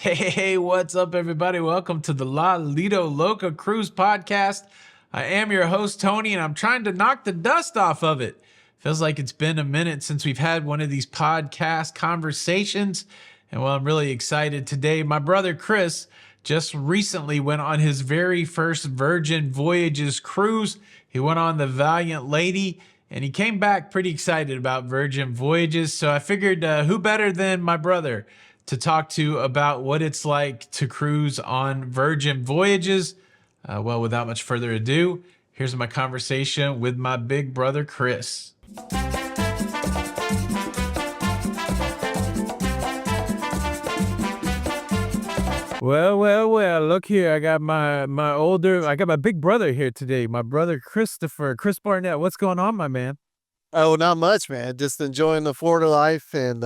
Hey, what's up, everybody? Welcome to the La Lido Loca Cruise Podcast. I am your host, Tony, and I'm trying to knock the dust off of it. Feels like it's been a minute since we've had one of these podcast conversations. And well, I'm really excited today. My brother Chris just recently went on his very first Virgin Voyages cruise. He went on the Valiant Lady, and he came back pretty excited about Virgin Voyages. So I figured who better than my brother to talk to about what it's like to cruise on Virgin Voyages. Well, without much further ado, here's my conversation with my big brother, Chris. Well. Look here, I got I got my big brother here today. My brother Christopher, Chris Barnette. What's going on, my man? Oh, not much, man. Just enjoying the Florida life and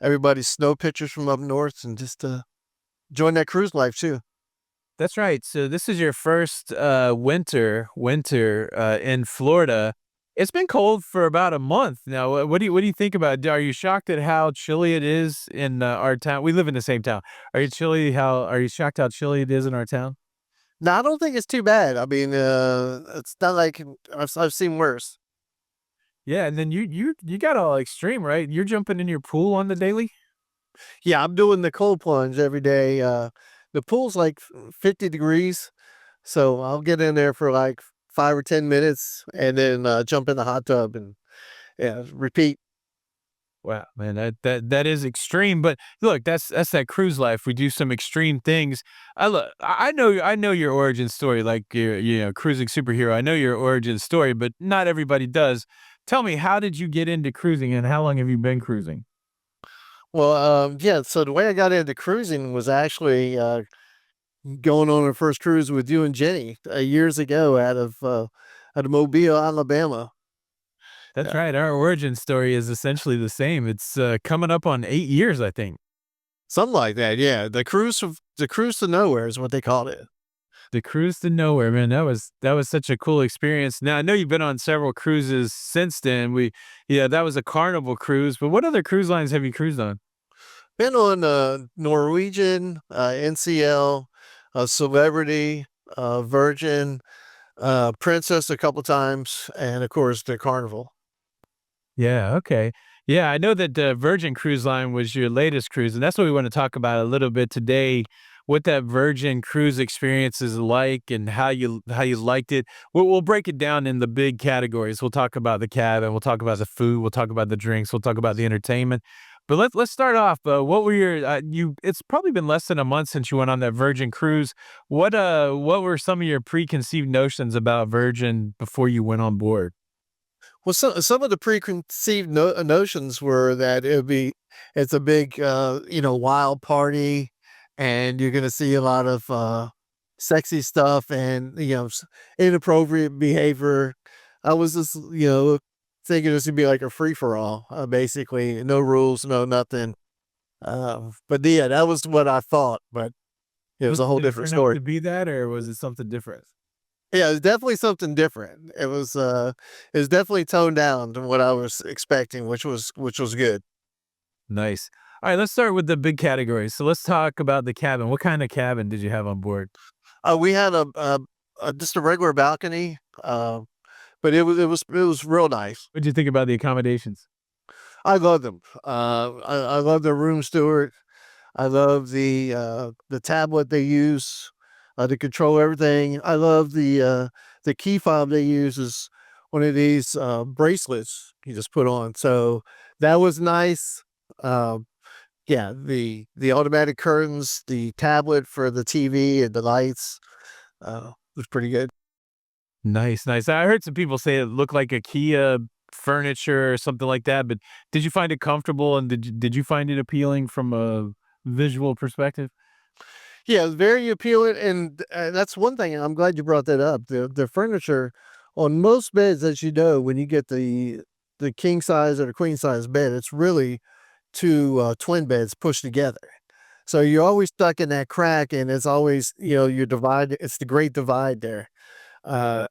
everybody's snow pictures from up north and just enjoying that cruise life too. That's right. So this is your first winter in Florida. It's been cold for about a month now. What do you think about it? Are you shocked at how chilly it is in our town? We live in the same town. Are you shocked how chilly it is in our town? No, I don't think it's too bad. I mean, it's not like I've seen worse. Yeah, and then you got all extreme, right? You're jumping in your pool on the daily? Yeah, I'm doing the cold plunge every day. The pool's like 50 degrees, so I'll get in there for like 5 or 10 minutes and then jump in the hot tub and yeah, repeat. Wow, man, that is extreme. But look, that's that cruise life. We do some extreme things. I know your origin story, like you're cruising superhero. I know your origin story, but not everybody does. Tell me, how did you get into cruising, and how long have you been cruising? Well, yeah. So the way I got into cruising was actually going on our first cruise with you and Jenny years ago out of Mobile, Alabama. That's Yeah, right. Our origin story is essentially the same. It's coming up on 8 years, I think. something like that. Yeah, the cruise to nowhere is what they called it. The cruise to nowhere, man. That was such a cool experience. Now I know you've been on several cruises since then. Yeah, that was a Carnival cruise. But what other cruise lines have you cruised on? Been on Norwegian, NCL, Celebrity, Virgin, Princess a couple times, and of course the Carnival. Yeah, okay. Yeah, I know that the Virgin Cruise Line was your latest cruise, and that's what we want to talk about a little bit today. What that Virgin cruise experience is like, and how you liked it. We'll break it down in the big categories. We'll talk about the cabin. We'll talk about the food. We'll talk about the drinks. We'll talk about the entertainment. But let's start off. What were your you? It's probably been less than a month since you went on that Virgin cruise. What were some of your preconceived notions about Virgin before you went on board? Well, some of the preconceived notions were that it's a big, wild party, and you're gonna see a lot of sexy stuff and inappropriate behavior. I was just thinking this would be like a free for all, basically, no rules, no nothing. But yeah, that was what I thought, but it was Was a whole it different turn out story. to be that, or was it something different? Yeah, it's definitely something different. It was definitely toned down than what I was expecting, which was good. Nice. All right, let's start with the big categories. So let's talk about the cabin. What kind of cabin did you have on board? We had just a regular balcony, but it was real nice. What did you think about the accommodations? I love them. I love the room steward. I love the tablet they use to control everything. I love the key fob they use is one of these bracelets you just put on. So that was nice. Um, yeah, the automatic curtains, the tablet for the TV and the lights was pretty good. Nice, nice. I heard some people say it looked like IKEA furniture or something like that, but did you find it comfortable, and did you find it appealing from a visual perspective? Yeah, it's very appealing, and that's one thing. I'm glad you brought that up. The furniture on most beds, as you know, when you get the king size or the queen size bed, it's really two twin beds pushed together. So you're always stuck in that crack, and it's always you're divided. It's the great divide there. Uh,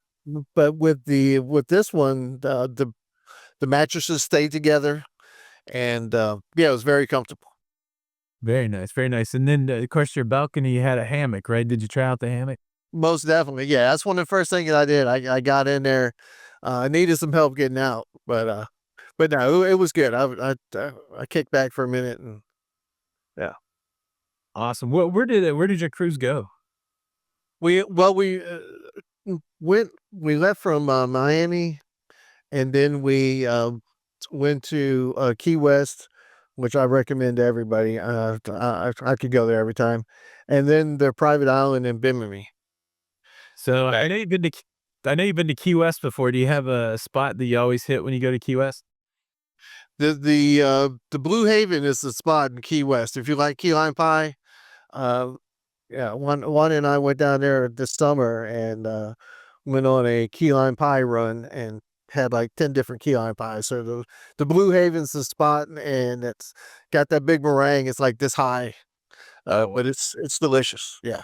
but with this one, the mattresses stay together, and yeah, it was very comfortable. Very nice, very nice. And then, of course, your balcony, you had a hammock, right? Did you try out the hammock? Most definitely, yeah. That's one of the first things I did. I got in there. I needed some help getting out, but no, it was good. I kicked back for a minute and yeah. Awesome. Where did your cruise go? We left from Miami, and then we went to Key West, which I recommend to everybody. I could go there every time, and then their private island in Bimini. So I know you've been to Key West before. Do you have a spot that you always hit when you go to Key West? The Blue Haven is the spot in Key West. If you like key lime pie, uh, yeah, one and I went down there this summer and went on a key lime pie run and had like 10 different key lime pies. So the Blue Haven's the spot, and it's got that big meringue. It's like this high, but it's delicious. Yeah.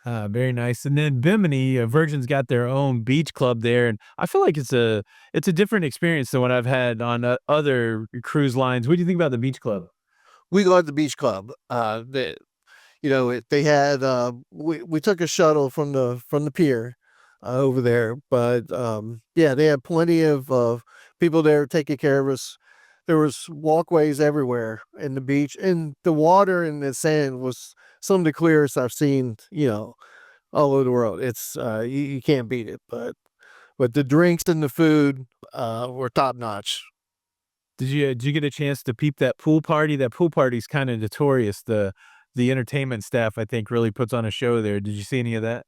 Very nice. And then Bimini, Virgin's got their own beach club there, and I feel like it's a different experience than what I've had on other cruise lines. What do you think about the beach club? We love the beach club. They had we took a shuttle from the pier over there, but yeah, they had plenty of people there taking care of us. There was walkways everywhere in the beach, and the water and the sand was some of the clearest I've seen, all over the world. It's you can't beat it, but the drinks and the food were top notch. Did you get a chance to peep that pool party? That pool party's kind of notorious. The entertainment staff, I think, really puts on a show there. Did you see any of that?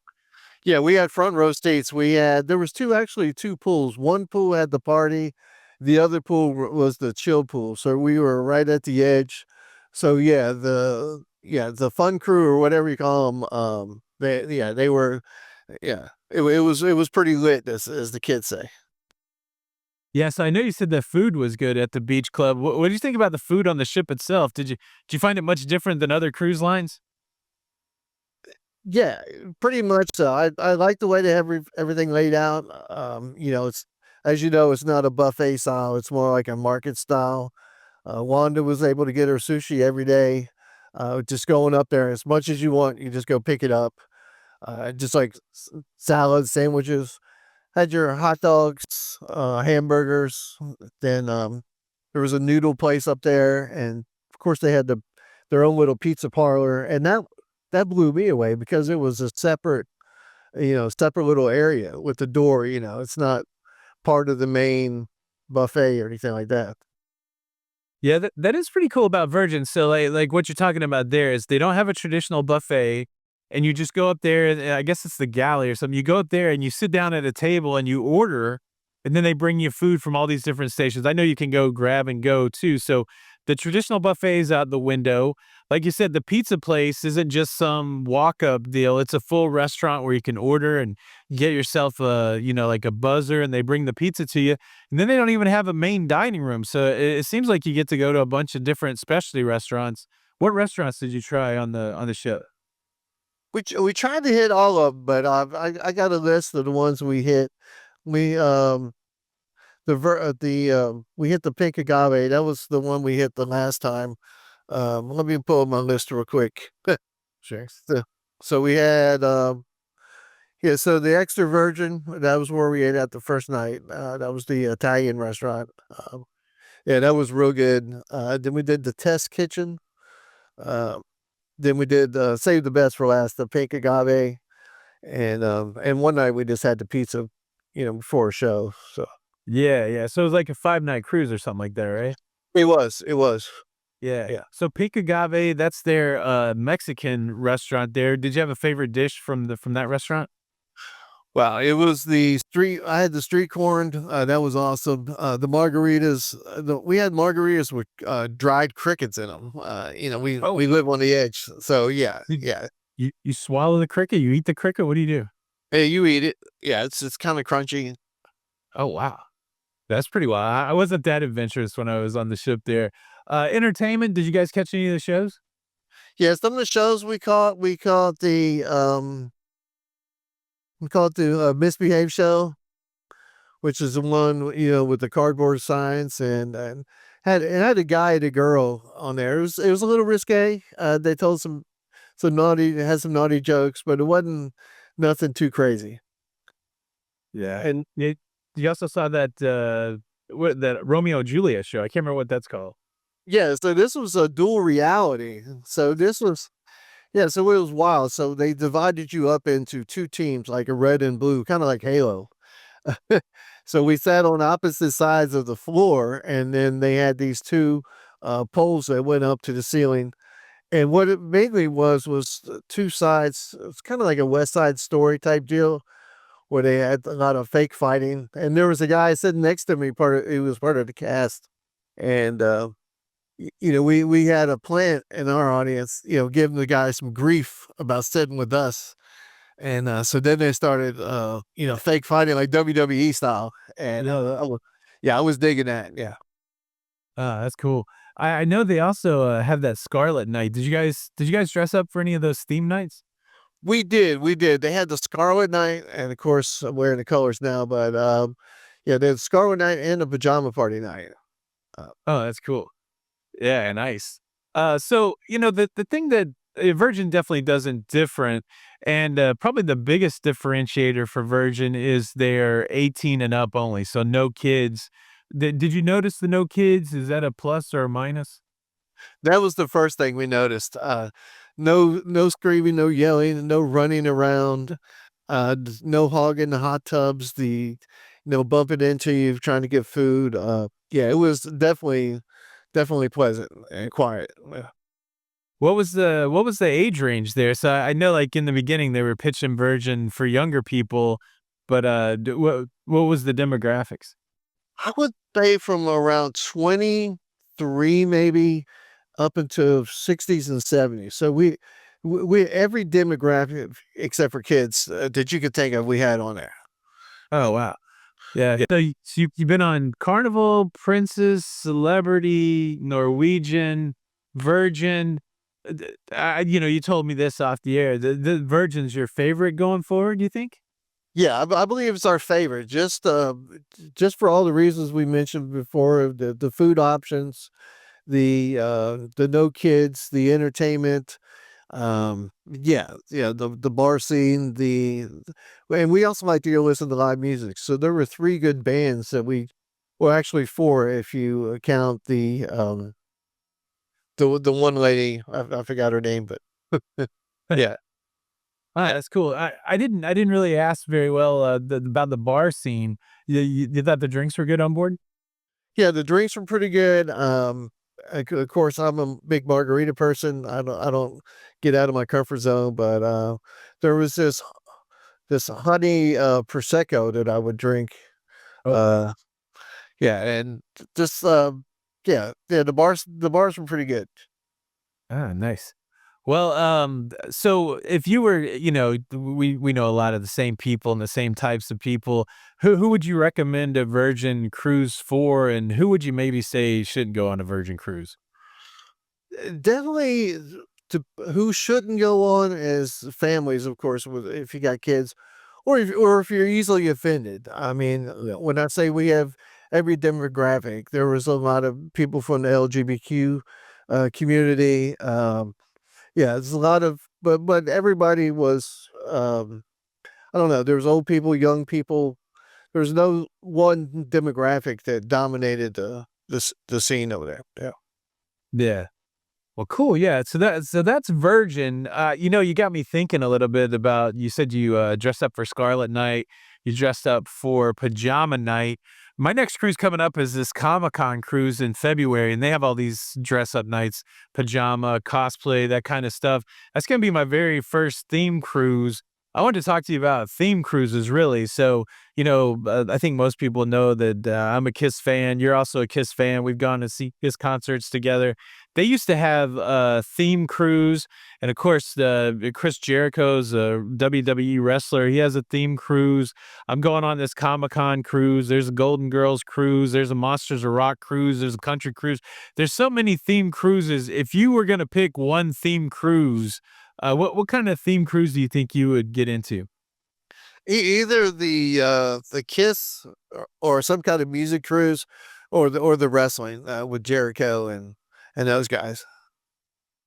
Yeah, we had front row seats. There was two pools. One pool had the party, the other pool was the chill pool. So we were right at the edge. So yeah, the fun crew or whatever you call them, they were, yeah, it was pretty lit, as the kids say. Yes, I know you said the food was good at the beach club. What do you think about the food on the ship itself? Did you find it much different than other cruise lines? Yeah, pretty much so. I like the way they have everything laid out. It's, as you know, it's not a buffet style. It's more like a market style. Wanda was able to get her sushi every day. Just going up there as much as you want, you just go pick it up. Just like salads, sandwiches. Had your hot dogs, hamburgers. Then there was a noodle place up there, and of course they had their own little pizza parlor, and that blew me away because it was a separate little area with the door. It's not part of the main buffet or anything like that. Yeah, that is pretty cool about Virgin. So like what you're talking about there is they don't have a traditional buffet, and you just go up there, and I guess it's the galley or something. You go up there and you sit down at a table and you order, and then they bring you food from all these different stations. I know you can go grab and go too. So the traditional buffet is out the window. Like you said, the pizza place isn't just some walk up deal. It's a full restaurant where you can order and get yourself like a buzzer, and they bring the pizza to you. And then they don't even have a main dining room. So it seems like you get to go to a bunch of different specialty restaurants. What restaurants did you try on the ship? We tried to hit all of them, but I got a list of the ones we hit. We we hit the pink agave. That was the one we hit the last time. Let me pull up my list real quick. Sure. So we had yeah, so the extra virgin, that was where we ate at the first night. That was the Italian restaurant. Yeah, that was real good. Then we did the test kitchen. Uh, then we did save the best for last, the pink agave, and one night we just had the pizza, before a show. So Yeah, yeah. So it was like a 5 night cruise or something like that, right? it was. Yeah, Yeah. yeah. So Pink Agave, that's their Mexican restaurant there. Did you have a favorite dish from that restaurant? Wow, it was the street. I had the street corn. That was awesome. The margaritas. We had margaritas with dried crickets in them. Oh, We live on the edge, so yeah, you yeah. you swallow the cricket? You eat the cricket? What do you do? Hey, you eat it. Yeah, it's kind of crunchy. Oh, wow. That's pretty wild. I wasn't that adventurous when I was on the ship there. Entertainment, did you guys catch any of the shows? Yeah, some of the shows we call it the misbehave show, which is the one with the cardboard signs and had a guy and a girl on there. It was a little risque. They told some naughty, had some naughty jokes, but it wasn't nothing too crazy. Yeah. And You also saw that that Romeo and Juliet show. I can't remember what that's called. yeah, so this was a dual reality. So this was yeah, so it was wild. So they divided you up into two teams, like a red and blue, kind of like Halo. So we sat on opposite sides of the floor, and then they had these two poles that went up to the ceiling. And what it mainly was two sides. It's kind of like a West Side Story type deal where they had a lot of fake fighting. And there was a guy sitting next to me, he was part of the cast. And we had a plant in our audience, giving the guy some grief about sitting with us. And so then they started, fake fighting like WWE style. And I was digging that. Yeah. That's cool. I know they also have that Scarlet Night. Did you guys dress up for any of those theme nights? We did. We did. They had the Scarlet Night. And of course, I'm wearing the colors now. But yeah, they had Scarlet Night and the Pajama Party Night. Oh, that's cool. Yeah, nice. So the thing that Virgin definitely doesn't different, and probably the biggest differentiator for Virgin is their 18 and up only, so no kids. Did you notice the no kids? Is that a plus or a minus? That was the first thing we noticed. No screaming, no yelling, no running around, no hogging the hot tubs, bumping into you trying to get food. Yeah, it was definitely pleasant and quiet. Yeah. What was the age range there? So I know, like in the beginning, they were pitching Virgin for younger people, but what was the demographics? I would say from around 23 maybe up into 60s and 70s. So we every demographic except for kids that you could think of, we had on there. Oh wow. Yeah. So you've been on Carnival, Princess, Celebrity, Norwegian, Virgin. You told me this off the air. The Virgin's your favorite going forward, you think? Yeah, I believe it's our favorite. Just for all the reasons we mentioned before, the food options, the no kids, the entertainment, yeah, the bar scene, and we also like to go listen to live music. So there were three good bands that well, actually four if you count the one lady, I forgot her name, but yeah. All right, that's cool. I didn't really ask very well about the bar scene. You thought the drinks were good on board? Yeah, the drinks were pretty good. Of course, I'm a big margarita person. I don't get out of my comfort zone, but there was this honey prosecco that I would drink. Oh, Uh, yeah, and just yeah, the bars were pretty good. nice. Well, so if you were, we know a lot of the same people and the same types of people. Who would you recommend a Virgin cruise for, and who would you maybe say shouldn't go on a Virgin cruise? Definitely, to who shouldn't go on is families, of course, if you got kids, or if you're easily offended. I mean, when I say we have every demographic, there was a lot of people from the LGBTQ community. Yeah, there's a lot of, but everybody was. I don't know. There was old people, young people. There was no one demographic that dominated the scene over there. Yeah. Yeah. Well, cool. Yeah. So that's Virgin. You got me thinking a little bit about. You said you dressed up for Scarlet Night. You dressed up for Pajama Night. My next cruise coming up is this ComicCon cruise in February, and they have all these dress up nights, pajama, cosplay, that kind of stuff. That's gonna be my very first theme cruise. I wanted to talk to you about theme cruises, really. So, I think most people know that I'm a Kiss fan. You're also a Kiss fan. We've gone to see Kiss concerts together. They used to have a theme cruise, and of course, Chris Jericho's a WWE wrestler. He has a theme cruise. I'm going on this Comic-Con cruise. There's a Golden Girls cruise. There's a Monsters of Rock cruise. There's a country cruise. There's so many theme cruises. If you were going to pick one theme cruise, what kind of theme cruise do you think you would get into? Either the Kiss or some kind of music cruise, or the wrestling with Jericho and those guys.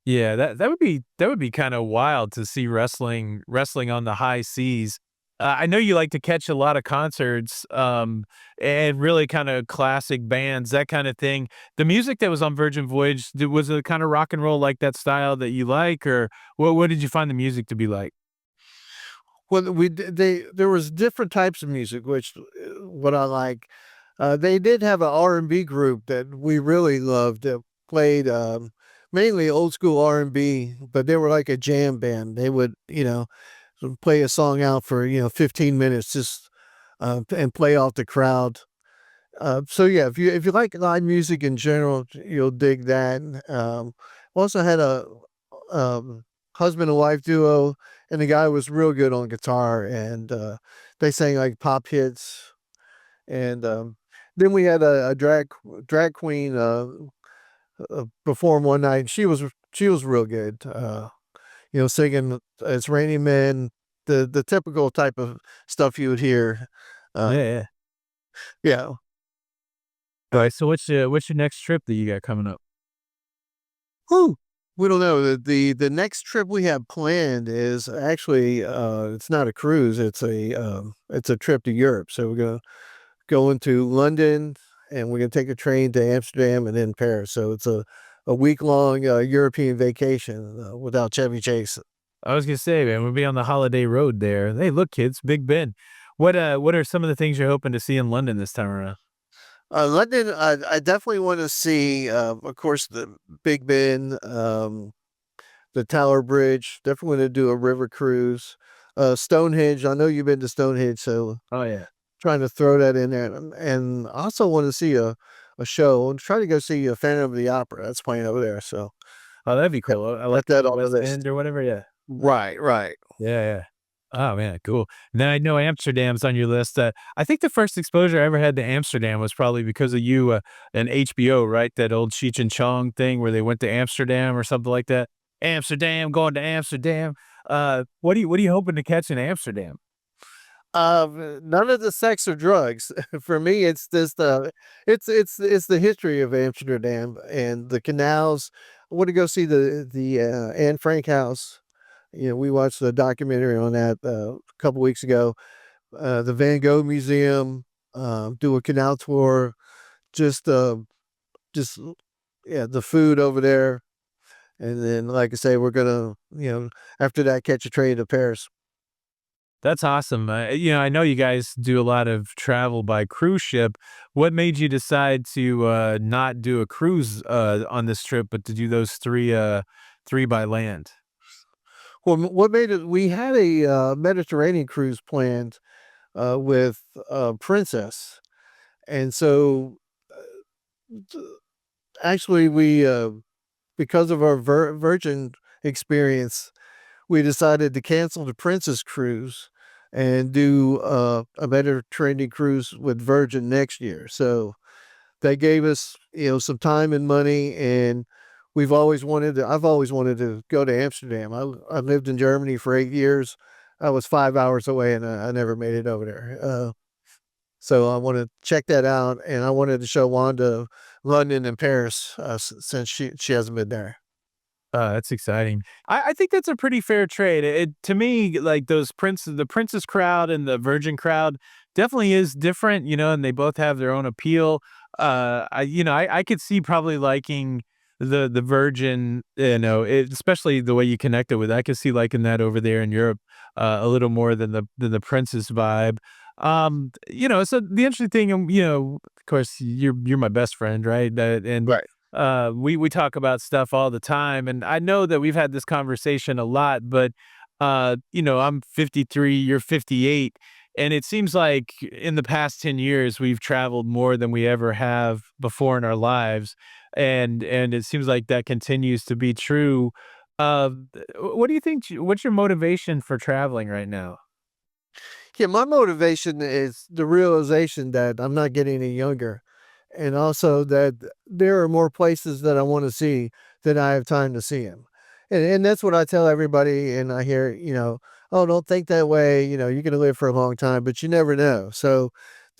Yeah, that would be kind of wild to see wrestling on the high seas. I know you like to catch a lot of concerts, and really kind of classic bands, that kind of thing. The music that was on Virgin Voyage, was it kind of rock and roll like that style that you like, or what did you find the music to be like? Well, there was different types of music, which what I like. They did have an R&B group that we really loved that played mainly old school R&B, but they were like a jam band. They would, play a song out for 15 minutes just and play off the crowd. So yeah, if you like live music in general, you'll dig that. We also had a um, husband and wife duo, and the guy was real good on guitar, and they sang like pop hits. And then we had a drag queen perform one night. She was real good. Singing "It's Raining Men," the typical type of stuff you would hear. Uh, Yeah, yeah. yeah. All right. So what's your next trip that you got coming up? Whew. We don't know. The next trip we have planned is actually it's not a cruise, it's a trip to Europe. So we're gonna go into London and we're gonna take a train to Amsterdam and then Paris. So it's a week-long European vacation without Chevy Chase. I was gonna say, man, we'll be on the holiday road there. Hey, look, kids, Big Ben. What are some of the things you're hoping to see in London this time around? London, I definitely want to see, of course, the Big Ben, the Tower Bridge. Definitely want to do a river cruise. Stonehenge. I know you've been to Stonehenge, so Oh yeah. trying to throw that in there, and I also want to see a show. I'm trying to go see a Phantom of the Opera. That's playing over there, so Oh, that'd be got cool. I like got that the on the West list. End or whatever. Yeah. Right, right. Yeah, yeah. Oh man, cool. Then I know Amsterdam's on your list. I think the first exposure I ever had to Amsterdam was probably because of you, and HBO, right? That old Cheech and Chong thing where they went to Amsterdam or something like that. Amsterdam, going to Amsterdam. What are you hoping to catch in Amsterdam? None of the sex or drugs. For me, it's just it's the history of Amsterdam and the canals. I want to go see the Anne Frank house. We watched the documentary on that a couple weeks ago. The Van Gogh Museum. Do a canal tour. Just just yeah, the food over there, and then like I say, we're gonna after that catch a train to Paris. That's awesome. I know you guys do a lot of travel by cruise ship. What made you decide to not do a cruise on this trip, but to do those three by land? Well, what made it? We had a Mediterranean cruise planned with Princess, and so th- actually we because of our Virgin experience, we decided to cancel the Princess cruise and do a Mediterranean cruise with Virgin next year. So they gave us some time and money, and I've always wanted to go to Amsterdam. I lived in Germany for 8 years. I was 5 hours away, and I never made it over there. So I want to check that out, and I wanted to show Wanda London and Paris since she hasn't been there. That's exciting. I think that's a pretty fair trade. To me, like the princess crowd and the virgin crowd definitely is different, and they both have their own appeal. I could see probably liking the virgin, especially the way you connect it with. I could see liking that over there in Europe a little more than the princess vibe. So the interesting thing, of course, you're my best friend, right? And Right. we talk about stuff all the time, and I know that we've had this conversation a lot, but I'm 53, you're 58, and it seems like in the past 10 years we've traveled more than we ever have before in our lives, and it seems like that continues to be true. Uh, what do you think? What's your motivation for traveling right now? Yeah, my motivation is the realization that I'm not getting any younger, and also that there are more places that I want to see than I have time to see them. And that's what I tell everybody. And I hear, oh, don't think that way. You're going to live for a long time, but you never know. So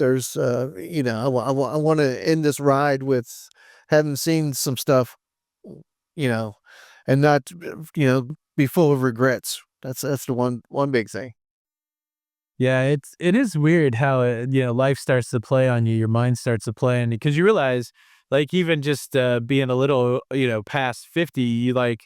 there's, I want to end this ride with having seen some stuff, you know, and not, be full of regrets. That's the one big thing. Yeah, it is weird how, life starts to play on you, your mind starts to play on you, because you realize, like, even just, being a little, past 50, you like,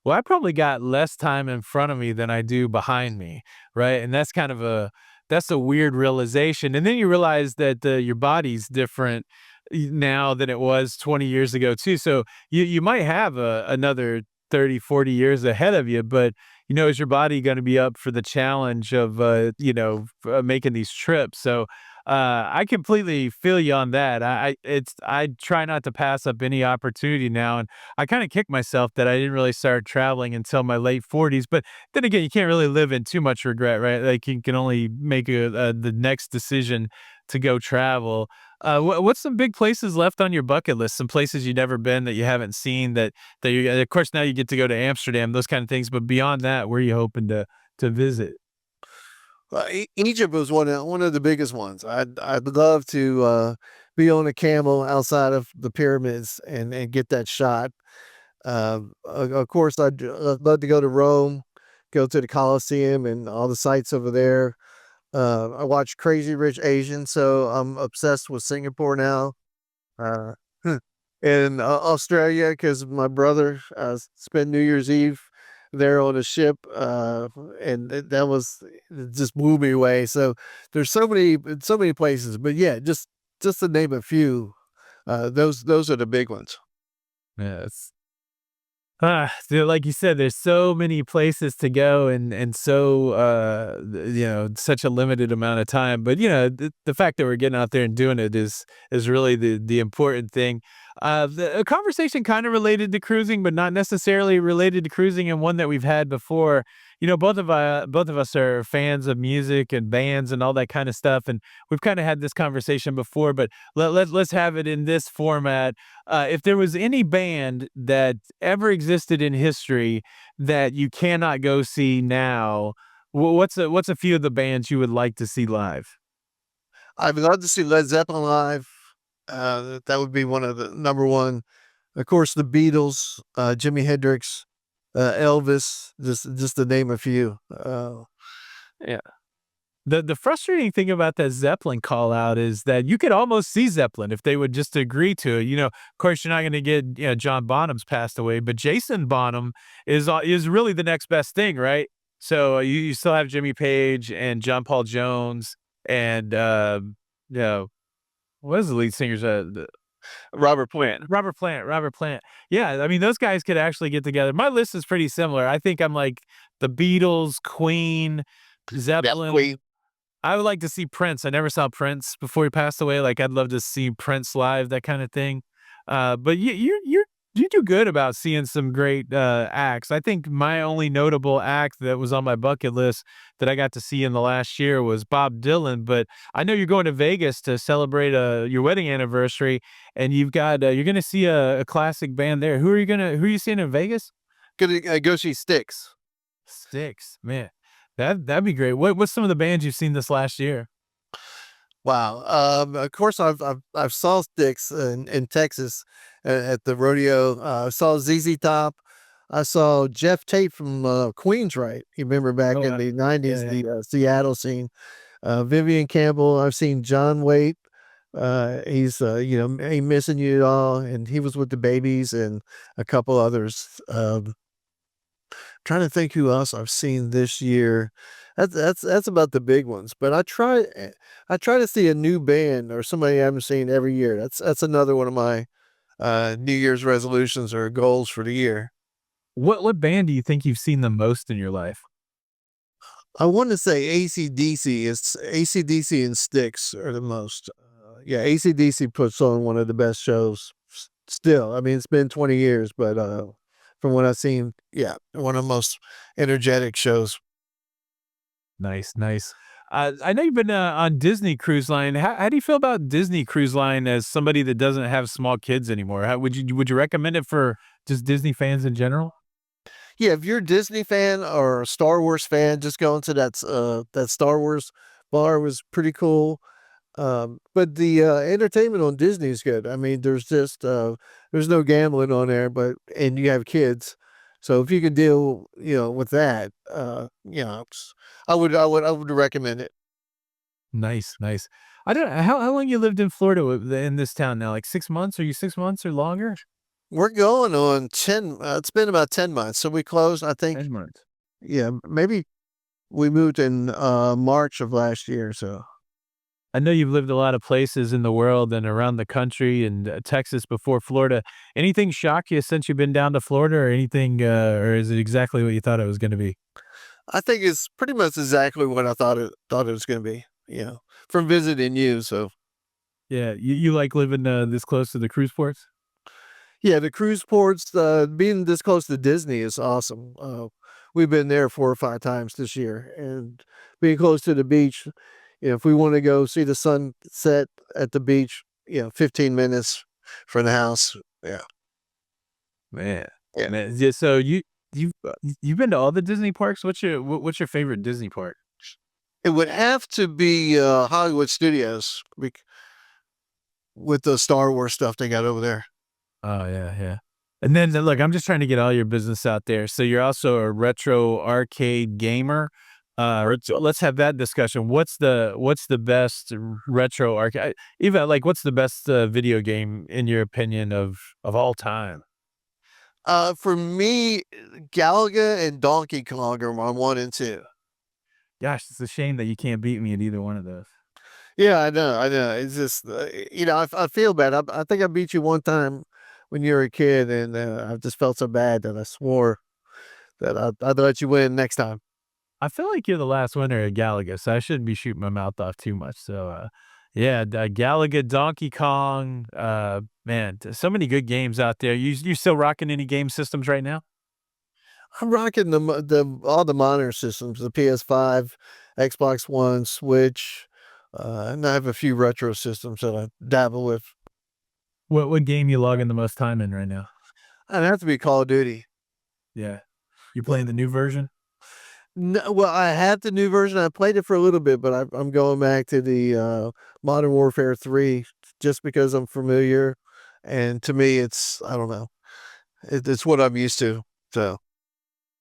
"Well, I probably got less time in front of me than I do behind me," right? And that's a weird realization, and then you realize that, your body's different now than it was 20 years ago too, so you might have, another 30, 40 years ahead of you, but is your body going to be up for the challenge of making these trips? So I completely feel you on that. I try not to pass up any opportunity now, and I kind of kick myself that I didn't really start traveling until my late 40s. But then again, you can't really live in too much regret, right? Like, you can only make the next decision to go travel. What's some big places left on your bucket list? Some places you've never been that you haven't seen that you, of course, now you get to go to Amsterdam, those kind of things. But beyond that, where are you hoping to visit? Egypt was one of the biggest ones. I'd love to be on a camel outside of the pyramids and get that shot. Of course, I'd love to go to Rome, go to the Colosseum and all the sites over there. I watch Crazy Rich Asian, so I'm obsessed with Singapore now. Uh, in Australia, because my brother spent New Year's Eve there on a ship, and that was it just blew me away. So there's so many places, but yeah, just to name a few, those are the big ones. Yes. So like you said, there's so many places to go, and so such a limited amount of time. But the fact that we're getting out there and doing it is really the important thing. A conversation kind of related to cruising, but not necessarily related to cruising, and one that we've had before. Both of us are fans of music and bands and all that kind of stuff, and we've kind of had this conversation before. But let's have it in this format. If there was any band that ever existed in history that you cannot go see now, what's a few of the bands you would like to see live? I'd love to see Led Zeppelin live. That would be one of the number one. Of course, the Beatles, Jimi Hendrix, Elvis, just to name a few. Yeah. The frustrating thing about that Zeppelin call out is that you could almost see Zeppelin if they would just agree to it. Of course, you're not going to get, John Bonham's passed away, but Jason Bonham is really the next best thing, right? So you still have Jimmy Page and John Paul Jones and you know what is the lead singer's Robert Plant. Robert Plant. Robert Plant. Yeah, I mean those guys could actually get together. My list is pretty similar. I think I'm like the Beatles, Queen, Yeah, Zeppelin. Queen. I would like to see Prince. I never saw Prince before he passed away. Like, I'd love to see Prince live, that kind of thing. But you do good about seeing some great acts. I think my only notable act that was on my bucket list that I got to see in the last year was Bob Dylan. But I know you're going to Vegas to celebrate your wedding anniversary, and you're going to see a classic band there. Who are you seeing in Vegas? Gonna go see Styx. Sticks, man. That'd be great. What's some of the bands you've seen this last year? Wow. Of course, I've saw Styx in Texas at the rodeo. I saw ZZ Top. I saw Jeff Tate from Queensryche. You remember back Oh, in the yeah, '90s, yeah. the Seattle scene. Vivian Campbell. I've seen John Waite. He's Ain't Missing You at All, and he was with the Babies and a couple others. Trying to think who else I've seen this year. That's about the big ones. But I try to see a new band or somebody I haven't seen every year. That's another one of my New Year's resolutions or goals for the year. What band do you think you've seen the most in your life? I want to say AC/DC. It's AC/DC and Styx are the most. Yeah, AC/DC puts on one of the best shows. Still, I mean, it's been 20 years, but from what I've seen, yeah, one of the most energetic shows. Nice, nice. I know you've been on Disney Cruise Line. How do you feel about Disney Cruise Line as somebody that doesn't have small kids anymore? Would you recommend it for just Disney fans in general? Yeah, if you're a Disney fan or a Star Wars fan, just going to that Star Wars bar was pretty cool. But the entertainment on Disney is good. I mean, there's no gambling on there, and you have kids, so if you can deal, with that, I would recommend it. Nice, nice. I don't know how long you lived in Florida in this town now? Like 6 months? Are you 6 months or longer? We're going on 10. It's been about 10 months. So we closed, I think. 10 months. Yeah, maybe we moved in March of last year. So I know you've lived a lot of places in the world and around the country and Texas before Florida. Anything shock you since you've been down to Florida or anything, or is it exactly what you thought it was going to be? I think it's pretty much exactly what I thought it was going to be. From visiting you. So Yeah, you like living this close to the cruise ports? yeah, the cruise ports, being this close to Disney is awesome. We've been there 4 or 5 times this year, and being close to the beach, if we want to go see the sunset at the beach, 15 minutes from the house. Yeah. Man, Yeah. man. Yeah, so you've you've been to all the Disney parks? What's your favorite Disney park? It would have to be Hollywood Studios with the Star Wars stuff they got over there. Oh yeah, yeah. And then look, I'm just trying to get all your business out there. So you're also a retro arcade gamer. Let's have that discussion. What's the best retro arcade? Even like, what's the best video game in your opinion of all time? For me, Galaga and Donkey Kong are my 1 and 2. Gosh, it's a shame that you can't beat me at either one of those. Yeah, I know. It's just, I feel bad. I think I beat you one time when you were a kid, and I just felt so bad that I swore that I'd let you win next time. I feel like you're the last winner at Galaga, so I shouldn't be shooting my mouth off too much. So, yeah, Galaga, Donkey Kong, man, so many good games out there. You still rocking any game systems right now? I'm rocking all the modern systems, the PS5, Xbox One, Switch, and I have a few retro systems that I dabble with. What game you logging the most time in right now? I'd have to be Call of Duty. Yeah, you playing the new version? No, well, I have the new version. I played it for a little bit, but I'm going back to the Modern Warfare 3 just because I'm familiar, and to me, I don't know, it's what I'm used to. So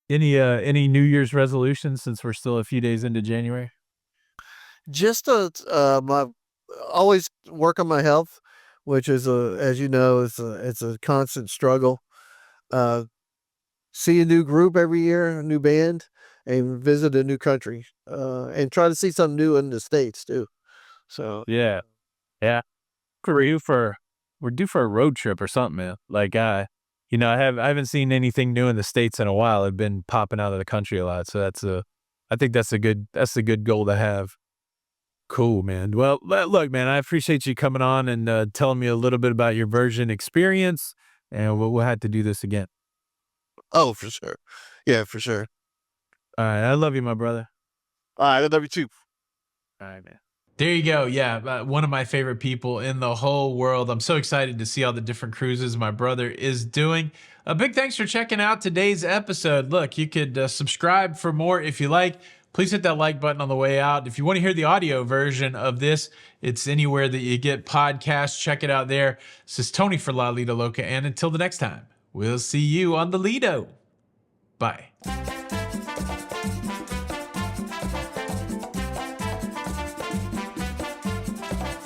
Any New Year's resolutions since we're still a few days into January? just my always work on my health, which is as you know, it's a constant struggle. Uh, See a new group every year, a new band, and visit a new country, and try to see something new in the States too. So Yeah, yeah. For you, we're due for a road trip or something, man. Like, I haven't seen anything new in the States in a while. I've been popping out of the country a lot, so I think that's a good goal to have. Cool, man. Well, look, man, I appreciate you coming on and telling me a little bit about your Virgin experience, and we'll have to do this again. oh, for sure. Yeah, for sure. All right, I love you, my brother. All right, I love you too. All right, man. There you go. Yeah, one of my favorite people in the whole world. I'm so excited to see all the different cruises my brother is doing. A big thanks for checking out today's episode. Look, you could subscribe for more if you like. Please hit that like button on the way out. If you want to hear the audio version of this, it's anywhere that you get podcasts. Check it out there. This is Tony for La Lita Loca, and until the next time, we'll see you on the Lido. Bye.